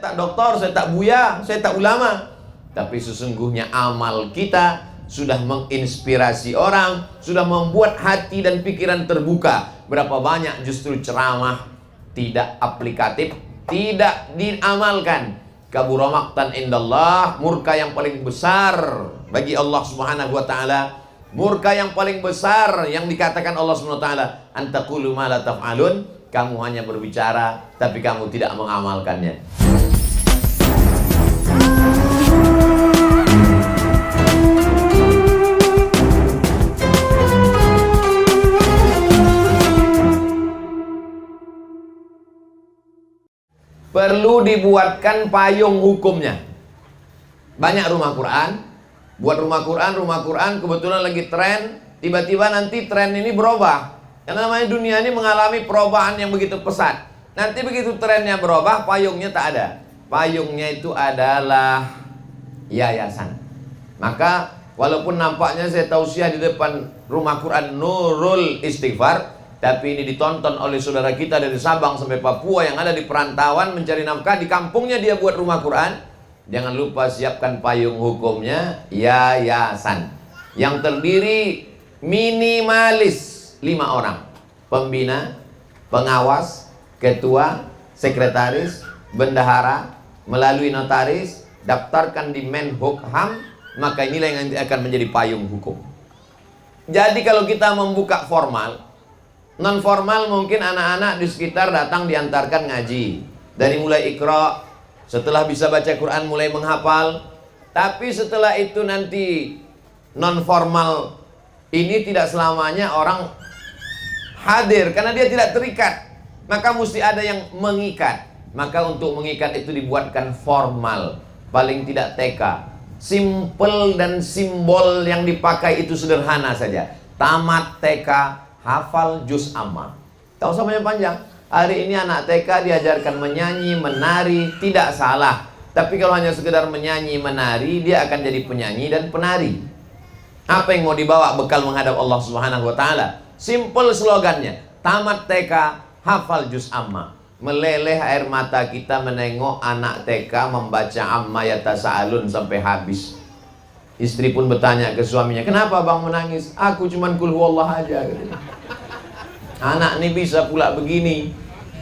tak doktor, saya tak buya, saya tak ulama. Tapi sesungguhnya amal kita sudah menginspirasi orang, sudah membuat hati dan pikiran terbuka. Berapa banyak justru ceramah tidak aplikatif, tidak diamalkan. Kabura maqtan indallah, murka yang paling besar bagi Allah Subhanahu wa taala. Murka yang paling besar yang dikatakan Allah Subhanahu wa taala, antaqulu ma la taf'alun, kamu hanya berbicara tapi kamu tidak mengamalkannya. Perlu dibuatkan payung hukumnya. Banyak rumah Quran, buat rumah Quran kebetulan lagi tren, tiba-tiba nanti tren ini berubah. Karena namanya dunia ini mengalami perubahan yang begitu pesat. Nanti begitu trennya berubah, payungnya tak ada. Payungnya itu adalah yayasan. Maka walaupun nampaknya saya tausiah di depan rumah Quran Nurul Istighfar, tapi ini ditonton oleh saudara kita dari Sabang sampai Papua yang ada di perantauan mencari nafkah, di kampungnya dia buat rumah Quran. Jangan lupa siapkan payung hukumnya, yayasan yang terdiri minimalis 5 orang. Pembina, pengawas, ketua, sekretaris, bendahara, melalui notaris, daftarkan di Menhukham, maka inilah yang nanti akan menjadi payung hukum. Jadi kalau kita membuka formal, non formal mungkin anak-anak di sekitar datang diantarkan ngaji. Dari mulai Iqra, setelah bisa baca Quran mulai menghafal. Tapi setelah itu nanti non formal ini tidak selamanya orang hadir karena dia tidak terikat. Maka mesti ada yang mengikat. Maka untuk mengikat itu dibuatkan formal, paling tidak TK. Simple dan simbol yang dipakai itu sederhana saja. Tamat TK, hafal juz amma. Tak usah panjang-panjang. Hari ini anak TK diajarkan menyanyi, menari, tidak salah. Tapi kalau hanya sekedar menyanyi, menari, dia akan jadi penyanyi dan penari. Apa yang mau dibawa bekal menghadap Allah Subhanahu wa taala? Simple slogannya. Tamat TK, hafal juz amma. Meleleh air mata kita menengok anak TK membaca amma yatasaalun sampai habis. Istri pun bertanya ke suaminya, "Kenapa bang menangis?" "Aku cuman kul huwallah aja." Anak ini bisa pula begini.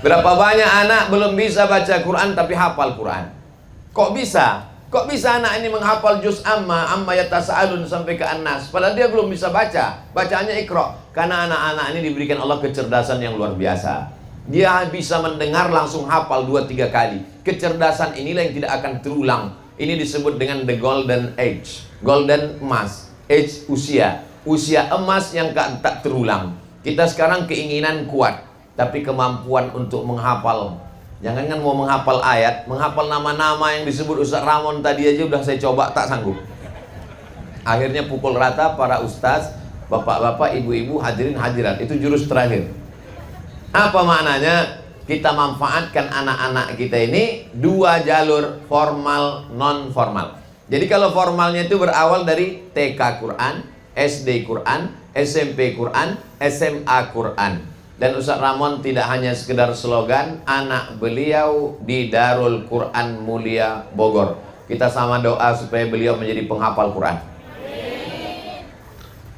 Berapa banyak anak belum bisa baca Quran tapi hafal Quran. Kok bisa? Kok bisa anak ini menghafal juz amma yatasaalun sampai ke An-Nas padahal dia belum bisa baca. Bacaannya Iqra. Karena anak-anak ini diberikan Allah kecerdasan yang luar biasa. Dia bisa mendengar langsung hafal 2-3 kali. Kecerdasan inilah yang tidak akan terulang. Ini disebut dengan the golden age. Golden emas, age usia emas yang tak terulang. Kita sekarang keinginan kuat, tapi kemampuan untuk menghafal, jangankan mau menghafal ayat, menghafal nama-nama yang disebut Ustaz Ramon tadi aja udah saya coba tak sanggup. Akhirnya pukul rata para ustaz, bapak-bapak, ibu-ibu, hadirin hadirat. Itu jurus terakhir. Apa maknanya? Kita manfaatkan anak-anak kita ini 2 jalur, formal, non formal. Jadi kalau formalnya itu berawal dari TK Quran, SD Quran, SMP Quran, SMA Quran. Dan Ustaz Ramon tidak hanya sekedar slogan, anak beliau di Darul Quran Mulia Bogor. Kita sama doa supaya beliau menjadi penghafal Quran.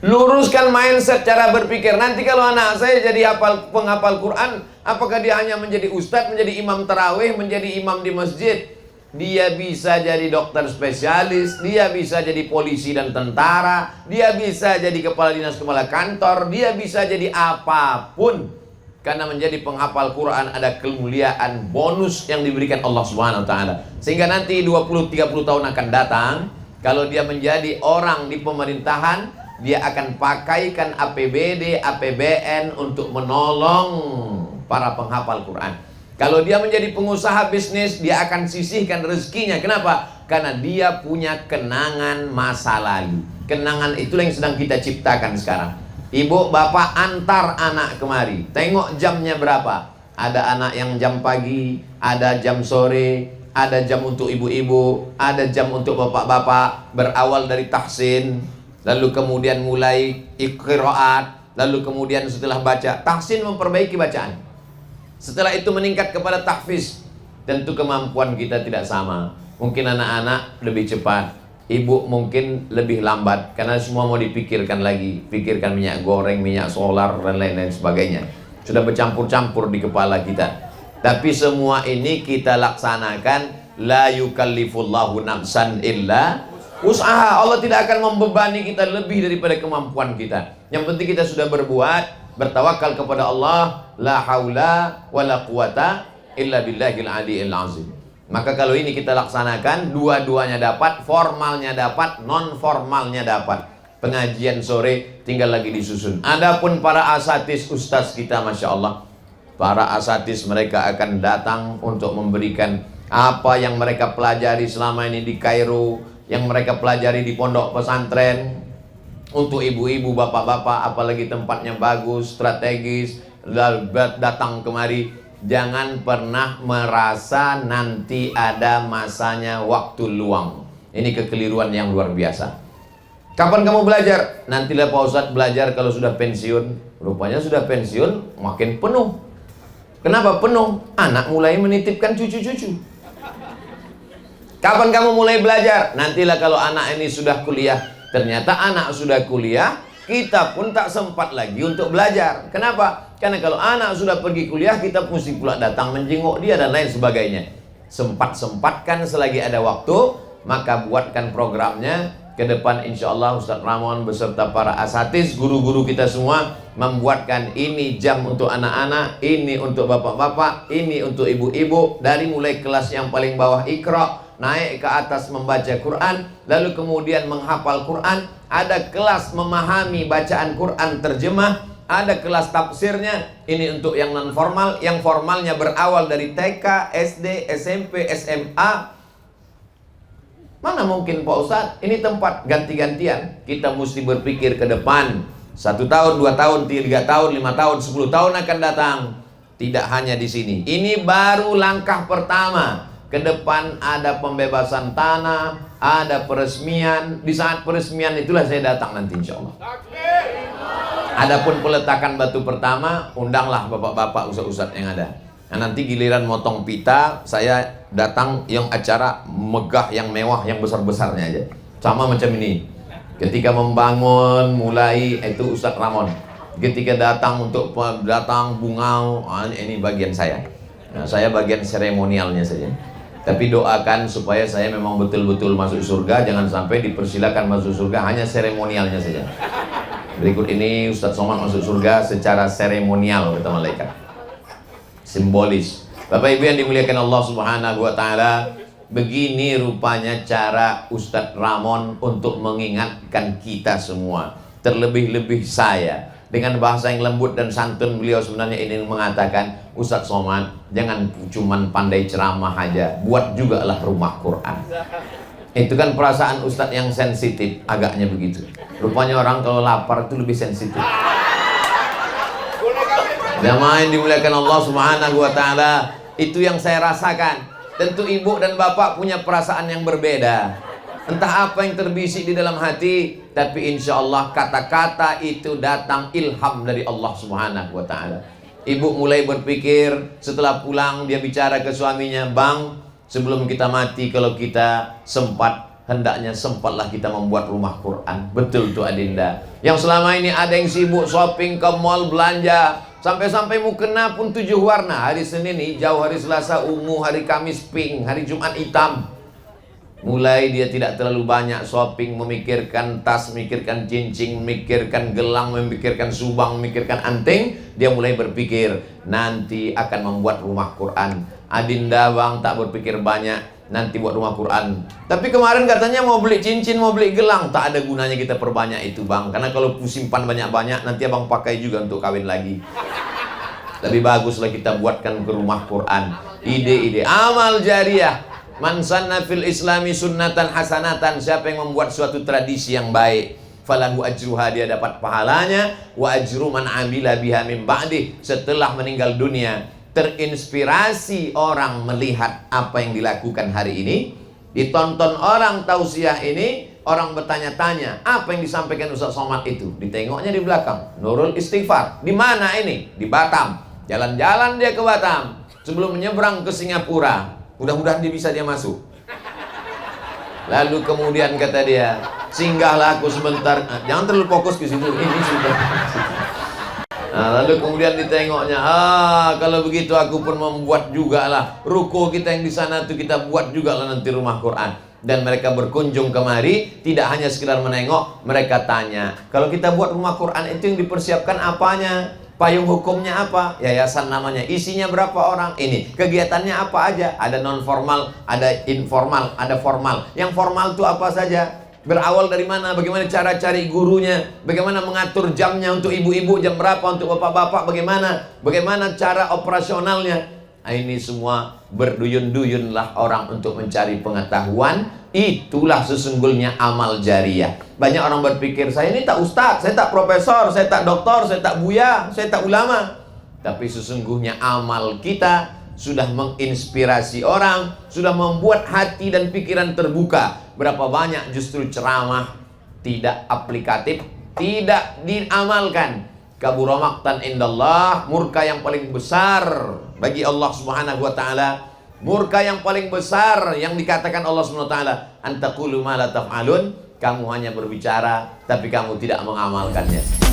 Luruskan mindset cara berpikir. Nanti kalau anak saya jadi penghafal Quran, apakah dia hanya menjadi ustadz, menjadi imam tarawih, menjadi imam di masjid? Dia bisa jadi dokter spesialis, dia bisa jadi polisi dan tentara, dia bisa jadi kepala dinas, kepala kantor, dia bisa jadi apapun. Karena menjadi penghafal Quran ada kemuliaan bonus yang diberikan Allah Subhanahu wa taala. Sehingga nanti 20-30 tahun akan datang, kalau dia menjadi orang di pemerintahan, dia akan pakaikan APBD, APBN untuk menolong para penghafal Quran. Kalau dia menjadi pengusaha bisnis, dia akan sisihkan rezekinya. Kenapa? Karena dia punya kenangan masa lalu. Kenangan itulah yang sedang kita ciptakan sekarang. Ibu, bapak antar anak kemari. Tengok jamnya berapa. Ada anak yang jam pagi, ada jam sore, ada jam untuk ibu-ibu, ada jam untuk bapak-bapak. Berawal dari tahsin, lalu kemudian mulai qiraat, lalu kemudian setelah baca tahsin memperbaiki bacaan. Setelah itu meningkat kepada tahfiz. tentu kemampuan kita tidak sama. Mungkin anak-anak lebih cepat, ibu mungkin lebih lambat, karena semua mau dipikirkan lagi. Pikirkan minyak goreng, minyak solar, dan lain-lain sebagainya. Sudah bercampur-campur di kepala kita. Tapi semua ini kita laksanakan. La yukallifullahu nafsan illa usaha. Allah tidak akan membebani kita lebih daripada kemampuan kita. Yang penting kita sudah berbuat, bertawakal kepada Allah. La haula wa la quwata illa billahil aliyil azim. Maka kalau ini kita laksanakan, dua-duanya dapat, formalnya dapat, non formalnya dapat. Pengajian sore tinggal lagi disusun. Adapun para asatis ustaz kita, masya Allah, para asatis mereka akan datang untuk memberikan apa yang mereka pelajari selama ini di Kairo, yang mereka pelajari di pondok pesantren. Untuk ibu-ibu, bapak-bapak, apalagi tempatnya bagus, strategis, datang kemari. Jangan pernah merasa nanti ada masanya waktu luang. Ini kekeliruan yang luar biasa. Kapan kamu belajar? Nantilah Pak Ustadz belajar kalau sudah pensiun. Rupanya sudah pensiun makin penuh. Kenapa penuh? Anak mulai menitipkan cucu-cucu. Kapan kamu mulai belajar? Nantilah kalau anak ini sudah kuliah. Ternyata anak sudah kuliah, kita pun tak sempat lagi untuk belajar. Kenapa? Karena kalau anak sudah pergi kuliah, kita mesti pula datang menjenguk dia dan lain sebagainya. Sempat-sempatkan selagi ada waktu, maka buatkan programnya. Ke depan insya Allah Ustaz Ramon beserta para asatis, guru-guru kita semua membuatkan ini jam untuk anak-anak, ini untuk bapak-bapak, ini untuk ibu-ibu. Dari mulai kelas yang paling bawah Iqra, naik ke atas membaca Quran, lalu kemudian menghafal Quran. Ada kelas memahami bacaan Quran terjemah, ada kelas tafsirnya. Ini untuk yang non formal. Yang formalnya berawal dari TK, SD, SMP, SMA. Mana mungkin Pak Ustadz, ini tempat ganti-gantian. Kita mesti berpikir ke depan. 1 tahun, 2 tahun, 3 tahun, 5 tahun, 10 tahun akan datang. Tidak hanya di sini. Ini baru langkah pertama. Ke depan ada pembebasan tanah, ada peresmian. Di saat peresmian itulah saya datang nanti insya Allah. Adapun peletakan batu pertama, undanglah bapak-bapak, ustaz-ustaz yang ada. Nah, nanti giliran motong pita, saya datang yang acara megah, yang mewah, yang besar-besarnya aja. Sama macam ini. Ketika membangun, mulai itu Ustaz Ramon. Ketika datang untuk datang bungau, ini bagian saya. Nah, saya bagian seremonialnya saja. Tapi doakan supaya saya memang betul-betul masuk surga. Jangan sampai dipersilakan masuk surga, hanya seremonialnya saja. Berikut ini Ustaz Somad masuk surga secara seremonial, kata malaikat. Simbolis. Bapak Ibu yang dimuliakan Allah Subhanahu wa taala, begini rupanya cara Ustadz Ramon untuk mengingatkan kita semua. Terlebih-lebih saya, dengan bahasa yang lembut dan santun, beliau sebenarnya ingin mengatakan, Ustadz Somad, jangan cuman pandai ceramah aja, buat juga lah rumah Quran. Itu kan perasaan Ustadz yang sensitif, agaknya begitu. Rupanya orang kalau lapar itu lebih sensitif. Jamaah yang dimuliakan Allah Subhanahu wa taala, itu yang saya rasakan. Tentu ibu dan bapak punya perasaan yang berbeda. Entah apa yang terbisik di dalam hati, tapi insya Allah kata-kata itu datang ilham dari Allah Subhanahu wa taala. Ibu mulai berpikir setelah pulang, dia bicara ke suaminya, "Bang, sebelum kita mati, kalau kita sempat, hendaknya sempatlah kita membuat rumah Quran." Betul tuh Adinda. Yang selama ini ada yang sibuk shopping ke mall belanja, sampai-sampai mukena pun 7 warna. Hari Senin hijau, hari Selasa ungu, hari Kamis pink, hari Jumat hitam. Mulai dia tidak terlalu banyak shopping, memikirkan tas, memikirkan cincin, memikirkan gelang, memikirkan subang, memikirkan anting. Dia mulai berpikir, nanti akan membuat rumah Quran. Adinda, bang, tak berpikir banyak, nanti buat rumah Quran. Tapi kemarin katanya mau beli cincin, mau beli gelang. Tak ada gunanya kita perbanyak itu, bang. Karena kalau simpan banyak-banyak, nanti abang pakai juga untuk kawin lagi. Lebih baguslah kita buatkan ke rumah Quran. Ide-ide amal jariah. Man sanna fil islami sunnatan hasanatan. Siapa yang membuat suatu tradisi yang baik, falahu ajruha, dia dapat pahalanya. Wa ajru man amila biha min ba'di. Setelah meninggal dunia, terinspirasi orang melihat apa yang dilakukan hari ini, ditonton orang tausiah ini, orang bertanya-tanya, apa yang disampaikan Ustaz Somad itu? Ditengoknya di belakang, Nurul Istighfar. Di mana ini? Di Batam. Jalan-jalan dia ke Batam. Sebelum menyeberang ke Singapura, Mudah-mudahan dia masuk. Lalu kemudian kata dia, singgahlah aku sebentar. Jangan terlalu fokus ke situ. Ini sudah. Nah, lalu kemudian ditengoknya, kalau begitu aku pun membuat juga lah ruko kita yang di sana tuh, kita buat juga lah nanti rumah Quran. Dan mereka berkunjung kemari, tidak hanya sekedar menengok, mereka tanya, kalau kita buat rumah Quran itu yang dipersiapkan apanya? Payung hukumnya apa? Yayasan namanya. Isinya berapa orang? Ini. Kegiatannya apa aja? Ada non formal, ada informal, ada formal. Yang formal itu apa saja? Berawal dari mana? Bagaimana cara cari gurunya? Bagaimana mengatur jamnya untuk ibu-ibu, jam berapa untuk bapak-bapak? Bagaimana cara operasionalnya? Nah, ini semua berduyun-duyunlah orang untuk mencari pengetahuan. Itulah sesungguhnya amal jariah. Banyak orang berpikir, saya ini tak ustaz, saya tak profesor, saya tak doktor, saya tak buya, saya tak ulama. Tapi sesungguhnya amal kita sudah menginspirasi orang, sudah membuat hati dan pikiran terbuka. Berapa banyak justru ceramah tidak aplikatif, tidak diamalkan. Kabura maqtan indallah, murka yang paling besar bagi Allah Subhanahu wa taala. Murka yang paling besar yang dikatakan Allah Subhanahu wa taala, antaqulu ma la taf'alun, kamu hanya berbicara tapi kamu tidak mengamalkannya.